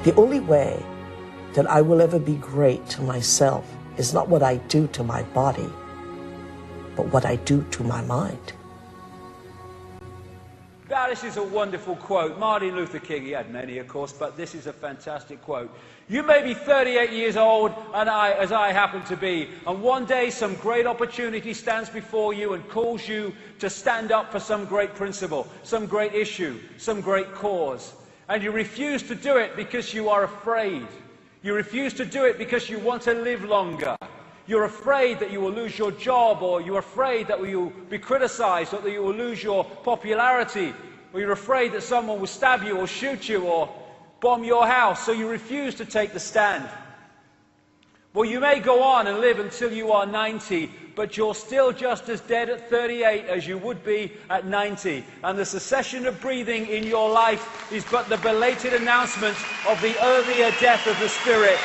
The only way that I will ever be great to myself is not what I do to my body, but what I do to my mind. Now, this is a wonderful quote. Martin Luther King, he had many, of course, but this is a fantastic quote. You may be 38 years old, and as I happen to be, and one day some great opportunity stands before you and calls you to stand up for some great principle, some great issue, some great cause. And you refuse to do it because you are afraid. You refuse to do it because you want to live longer. You're afraid that you will lose your job, or you're afraid that you will be criticized, or that you will lose your popularity, or you're afraid that someone will stab you or shoot you or bomb your house, so you refuse to take the stand. Well, you may go on and live until you are 90, but you're still just as dead at 38 as you would be at 90. And the cessation of breathing in your life is but the belated announcement of the earlier death of the spirit.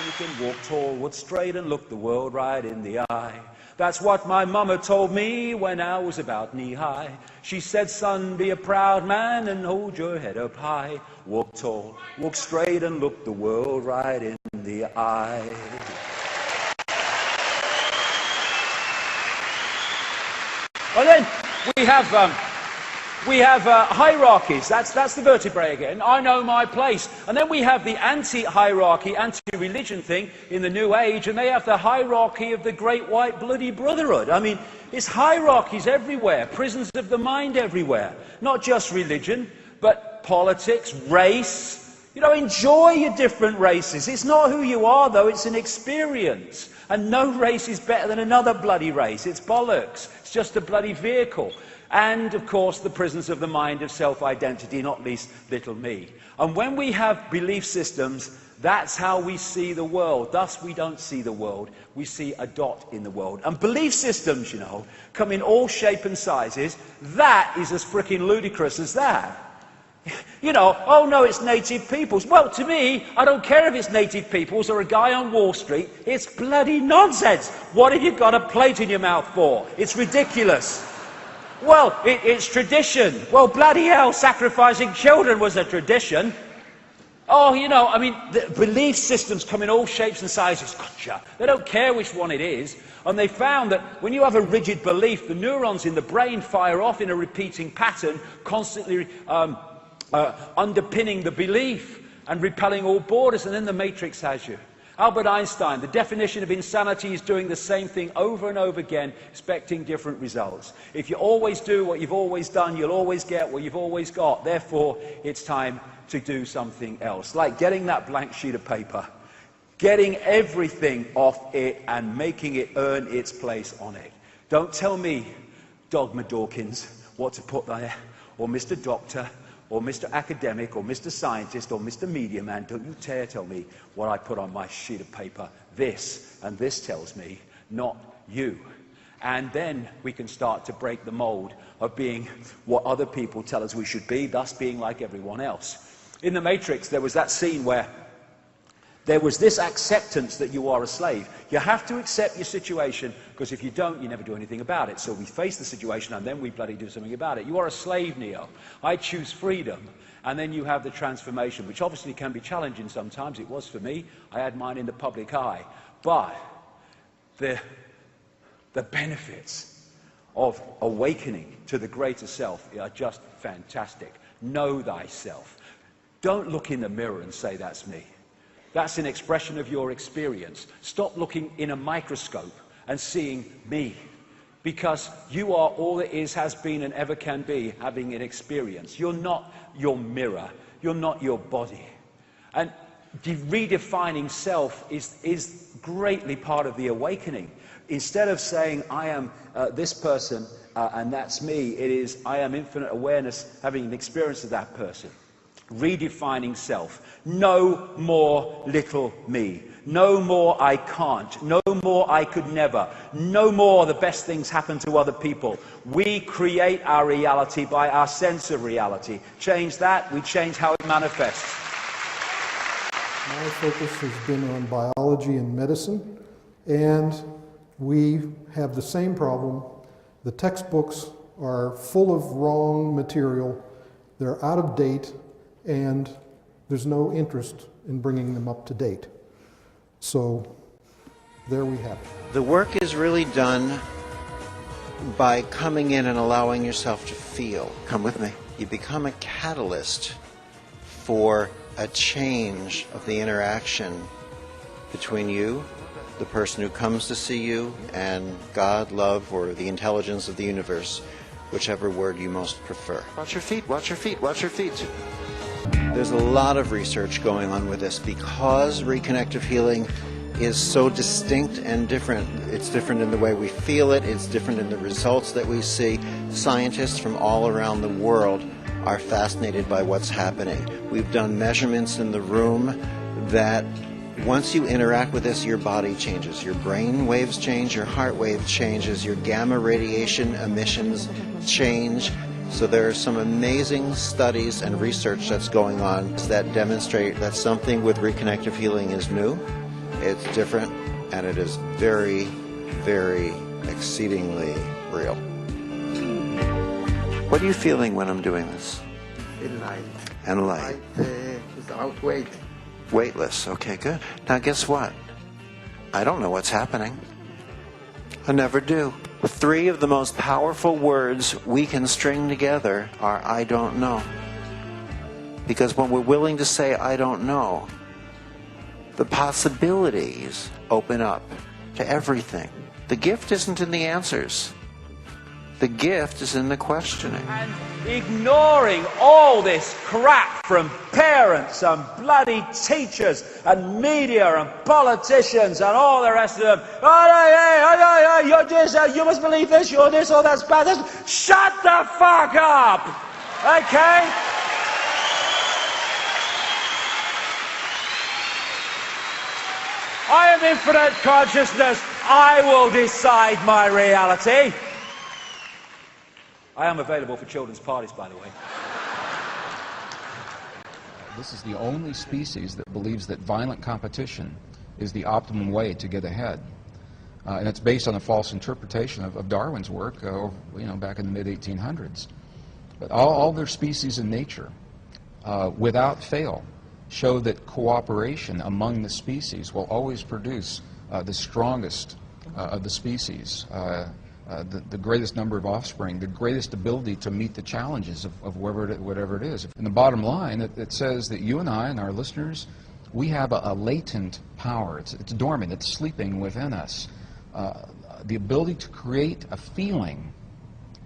You can walk tall, walk straight, and look the world right in the eye. That's what my mama told me when I was about knee-high. She said, son, be a proud man and hold your head up high. Walk tall, walk straight, and look the world right in the eye. Well, then we have hierarchies. That's the vertebrae again. I know my place. And then we have the anti-hierarchy, anti-religion thing in the New Age, and they have the hierarchy of the Great White Bloody Brotherhood. I mean, it's hierarchies everywhere, prisons of the mind everywhere. Not just religion, but politics, race. You know, enjoy your different races. It's not who you are, though, it's an experience. And no race is better than another bloody race. It's bollocks. It's just a bloody vehicle. And, of course, the prisons of the mind of self-identity, not least little me. And when we have belief systems, that's how we see the world. Thus, we don't see the world. We see a dot in the world. And belief systems, you know, come in all shape and sizes. That is as frickin' ludicrous as that. You know, oh no, it's native peoples. Well, to me, I don't care if it's native peoples or a guy on Wall Street. It's bloody nonsense. What have you got a plate in your mouth for? It's ridiculous. Well, it's tradition. Well, bloody hell, sacrificing children was a tradition. Oh, you know, I mean, the belief systems come in all shapes and sizes. Gotcha. They don't care which one it is. And they found that when you have a rigid belief, the neurons in the brain fire off in a repeating pattern, constantly underpinning the belief and repelling all borders, and then the matrix has you. Albert Einstein, the definition of insanity is doing the same thing over and over again, expecting different results. If you always do what you've always done, you'll always get what you've always got. Therefore, it's time to do something else. Like getting that blank sheet of paper, getting everything off it and making it earn its place on it. Don't tell me, Dogma Dawkins, what to put there, or Mr. Doctor, or Mr. Academic, or Mr. Scientist, or Mr. Media Man. Don't you dare tell me what I put on my sheet of paper. This, and this tells me, not you. And then we can start to break the mold of being what other people tell us we should be, thus being like everyone else. In The Matrix, there was that scene where there was this acceptance that you are a slave. You have to accept your situation, because if you don't, you never do anything about it. So we face the situation, and then we bloody do something about it. You are a slave, Neo. I choose freedom. And then you have the transformation, which obviously can be challenging sometimes. It was for me. I had mine in the public eye. But the benefits of awakening to the greater self are just fantastic. Know thyself. Don't look in the mirror and say, that's me. That's an expression of your experience. Stop looking in a microscope and seeing me. Because you are all that is, has been, and ever can be, having an experience. You're not your mirror. You're not your body. And redefining self is greatly part of the awakening. Instead of saying, I am this person and that's me, it is, I am infinite awareness having an experience of that person. Redefining self. No more little me. No more I can't. No more I could never. No more the best things happen to other people. We create our reality by our sense of reality. Change that, we change how it manifests. My focus has been on biology and medicine, and we have the same problem. The textbooks are full of wrong material, They're out of date, and there's no interest in bringing them up to date. So there we have it. The work is really done by coming in and allowing yourself to feel. Come with me. You become a catalyst for a change of the interaction between you, the person who comes to see you, and God, love, or the intelligence of the universe, whichever word you most prefer. Watch your feet, watch your feet, watch your feet. There's a lot of research going on with this because reconnective healing is so distinct and different. It's different in the way we feel it, it's different in the results that we see. Scientists from all around the world are fascinated by what's happening. We've done measurements in the room that once you interact with this, your body changes. Your brain waves change, your heart wave changes, your gamma radiation emissions change. So there are some amazing studies and research that's going on that demonstrate that something with reconnective healing is new, it's different, and it is very, very exceedingly real. What are you feeling when I'm doing this? Light. And light. Without weight. Weightless. Okay, good. Now guess what? I don't know what's happening. I never do. 3 of the most powerful words we can string together are I don't know. Because when we're willing to say I don't know, the possibilities open up to everything. The gift isn't in the answers. The gift is in the questioning. And ignoring all this crap from parents and bloody teachers and media and politicians and all the rest of them. Oh, you're this, you must believe this, you're this, or that's bad. Shut the fuck up! Okay? I am infinite consciousness. I will decide my reality. I am available for children's parties, by the way. This is the only species that believes that violent competition is the optimum way to get ahead. And it's based on a false interpretation of Darwin's work back in the mid-1800s. But all their species in nature, without fail, show that cooperation among the species will always produce the strongest of the species. The greatest number of offspring, the greatest ability to meet the challenges of whatever it is. In the bottom line, it says that you and I and our listeners, we have a latent power. It's dormant, it's sleeping within us. The ability to create a feeling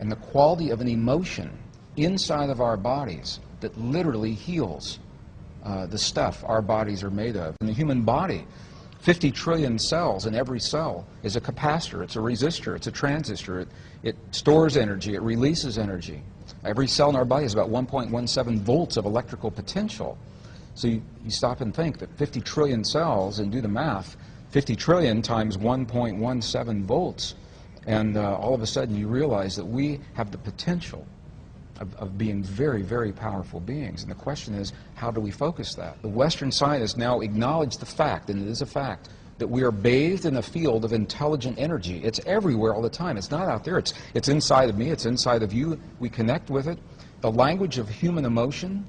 and the quality of an emotion inside of our bodies that literally heals the stuff our bodies are made of. In the human body, 50 trillion cells, in every cell is a capacitor, it's a resistor, it's a transistor, it stores energy, it releases energy. Every cell in our body has about 1.17 volts of electrical potential. So you stop and think that 50 trillion cells, and do the math, 50 trillion times 1.17 volts, and all of a sudden you realize that we have the potential of being very, very powerful beings. And the question is, how do we focus that? The Western scientists now acknowledge the fact, and it is a fact, that we are bathed in a field of intelligent energy. It's everywhere all the time. It's not out there. It's inside of me. It's inside of you. We connect with it. The language of human emotion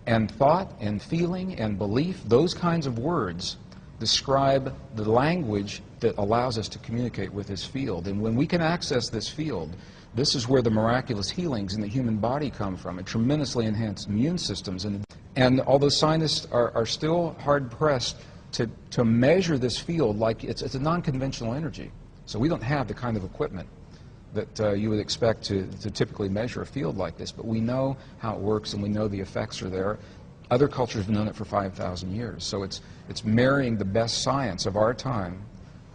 and thought and feeling and belief, those kinds of words describe the language that allows us to communicate with this field. And when we can access this field, this is where the miraculous healings in the human body come from. It tremendously enhanced immune systems. And although scientists are still hard-pressed to measure this field like it's a non-conventional energy. So we don't have the kind of equipment that you would expect to typically measure a field like this. But we know how it works, and we know the effects are there. Other cultures have known it for 5,000 years. So it's marrying the best science of our time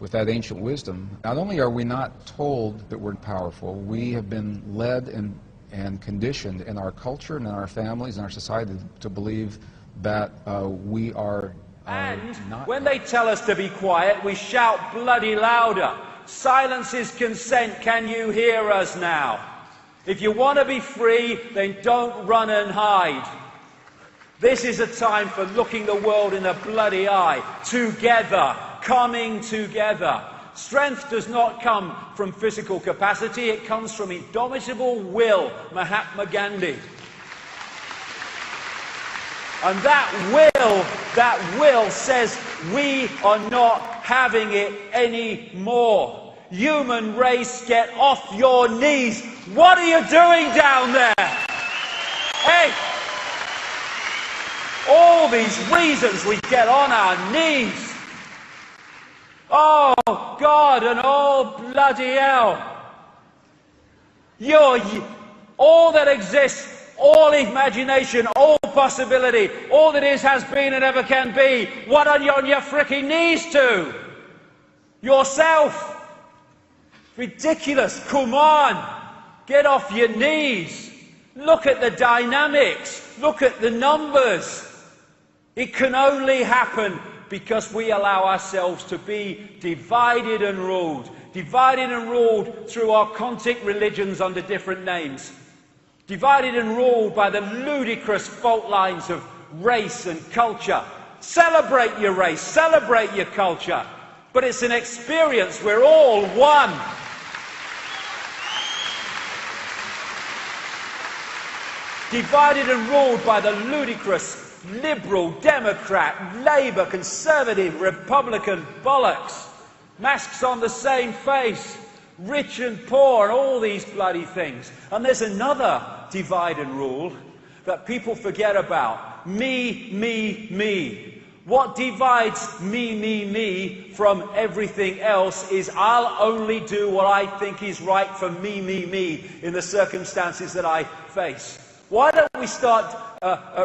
with that ancient wisdom. Not only are we not told that we're powerful, we have been led and conditioned in our culture and in our families and our society to believe that we are not. When they tell us to be quiet, we shout bloody louder. Silence is consent. Can you hear us now? If you want to be free, then don't run and hide. This is a time for looking the world in the bloody eye, together, coming together. Strength does not come from physical capacity, it comes from indomitable will, Mahatma Gandhi. And that will says we are not having it anymore. Human race, get off your knees. What are you doing down there? Hey! All these reasons we get on our knees. Oh, God, and oh, bloody hell. All that exists, all imagination, all possibility, all that is, has been, and ever can be. What are you on your frickin' knees to? Yourself. Ridiculous. Come on. Get off your knees. Look at the dynamics. Look at the numbers. It can only happen because we allow ourselves to be divided and ruled. Divided and ruled through our occultic religions under different names. Divided and ruled by the ludicrous fault lines of race and culture. Celebrate your race, celebrate your culture. But it's an experience, we're all one. Divided and ruled by the ludicrous Liberal, Democrat, Labour, Conservative, Republican bollocks. Masks on the same face. Rich and poor and all these bloody things. And there's another divide and rule that people forget about. Me, me, me. What divides me from everything else is I'll only do what I think is right for me in the circumstances that I face. Why don't we start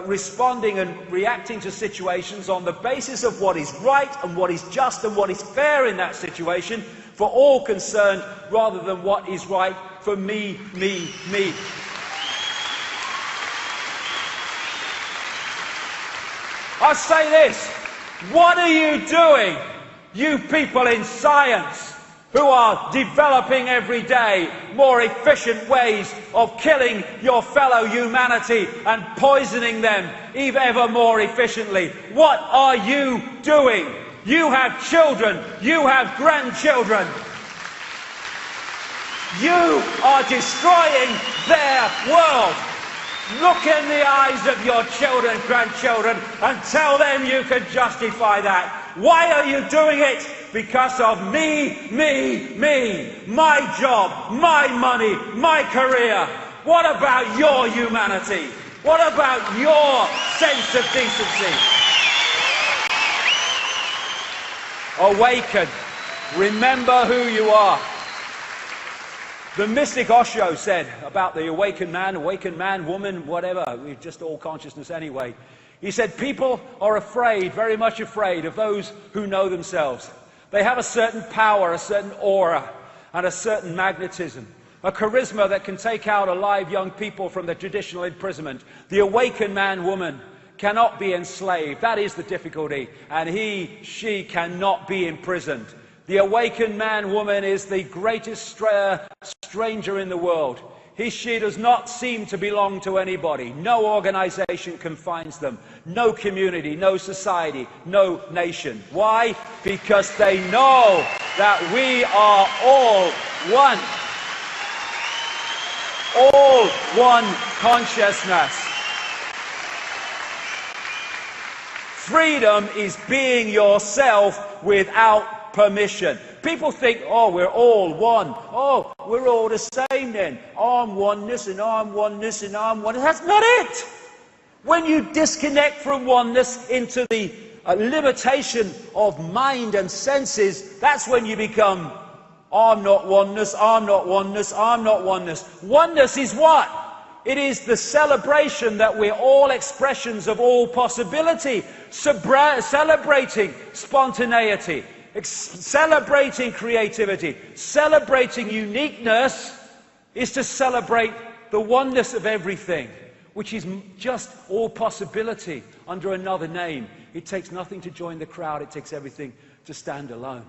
responding and reacting to situations on the basis of what is right and what is just and what is fair in that situation for all concerned, rather than what is right for me. I'll say this. What are you doing, you people in science, who are developing every day more efficient ways of killing your fellow humanity and poisoning them ever more efficiently? What are you doing? You have children, you have grandchildren. You are destroying their world. Look in the eyes of your children, grandchildren, and tell them you can justify that. Why are you doing it? Because of me. My job, my money, my career. What about your humanity? What about your sense of decency? Awaken. Remember who you are. The mystic Osho said about the awakened man, woman, whatever, we're just all consciousness anyway. He said people are afraid, very much afraid, of those who know themselves. They have a certain power, a certain aura, and a certain magnetism, a charisma that can take out alive young people from their traditional imprisonment. The awakened man, woman cannot be enslaved. That is the difficulty. And he, she cannot be imprisoned. The awakened man, woman is the greatest stranger in the world. He, she does not seem to belong to anybody. No organization confines them. No community, no society, no nation. Why? Because they know that we are all one. All one consciousness. Freedom is being yourself without permission. People think, oh, we're all one. Oh, we're all the same then. I'm oneness and I'm oneness and I'm oneness. That's not it. When you disconnect from oneness into the limitation of mind and senses, that's when you become, I'm not oneness, I'm not oneness, I'm not oneness. Oneness is what? It is the celebration that we're all expressions of all possibility, celebrating spontaneity, celebrating creativity, celebrating uniqueness is to celebrate the oneness of everything, which is just all possibility under another name. It takes nothing to join the crowd, it takes everything to stand alone.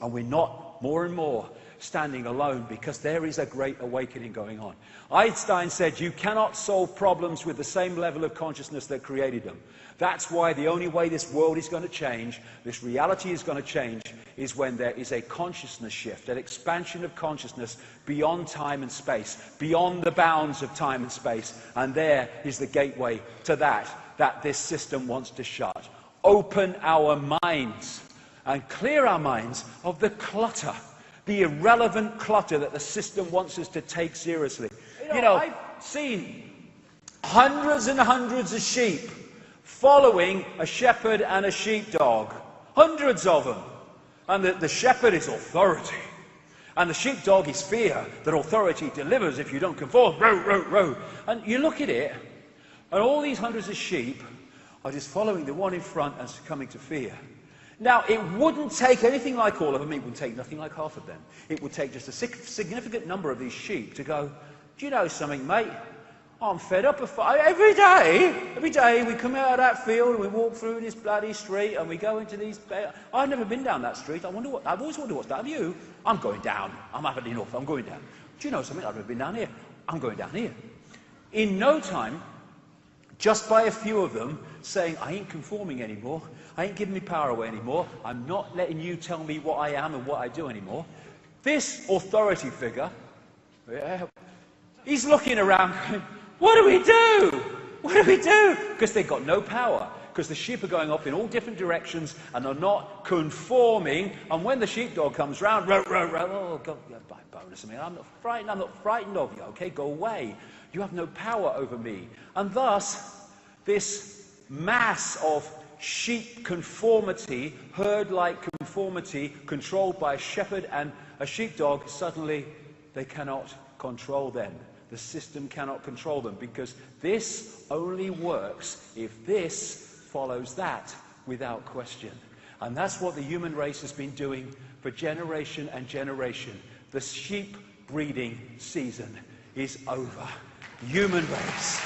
And we're not, more and more, standing alone, because there is a great awakening going on. Einstein said you cannot solve problems with the same level of consciousness that created them. That's why the only way this world is going to change, this reality is going to change, is when there is a consciousness shift, an expansion of consciousness beyond time and space, beyond the bounds of time and space. And there is the gateway to that this system wants to shut. Open our minds and clear our minds of the clutter, the irrelevant clutter that the system wants us to take seriously. You know, I've seen hundreds and hundreds of sheep following a shepherd and a sheepdog. Hundreds of them. And the shepherd is authority. And the sheepdog is fear that authority delivers if you don't conform. Row, row, row. And you look at it, and all these hundreds of sheep are just following the one in front and succumbing to fear. Now, it wouldn't take anything like all of them. It would take nothing like half of them. It would take just a significant number of these sheep to go, do you know something, mate? I'm fed up of fight. Every day we come out of that field and we walk through this bloody street and we go into these... I've never been down that street. I've always wondered what's down. Have you? I'm going down. I'm having enough. I'm going down. Do you know something? I've never been down here. I'm going down here. In no time, just by a few of them saying, I ain't conforming anymore. I ain't giving me power away anymore. I'm not letting you tell me what I am and what I do anymore. This authority figure, he's looking around going, what do we do? What do we do? Because they've got no power. Because the sheep are going off in all different directions and are not conforming. And when the sheepdog comes round, row, row, row, oh, God, bonus. I mean, I'm not frightened of you, okay? Go away. You have no power over me. And thus, this mass of sheep conformity, herd-like conformity, controlled by a shepherd and a sheepdog, suddenly they cannot control them. The system cannot control them, because this only works if this follows that without question. And that's what the human race has been doing for generation and generation. The sheep breeding season is over. Human race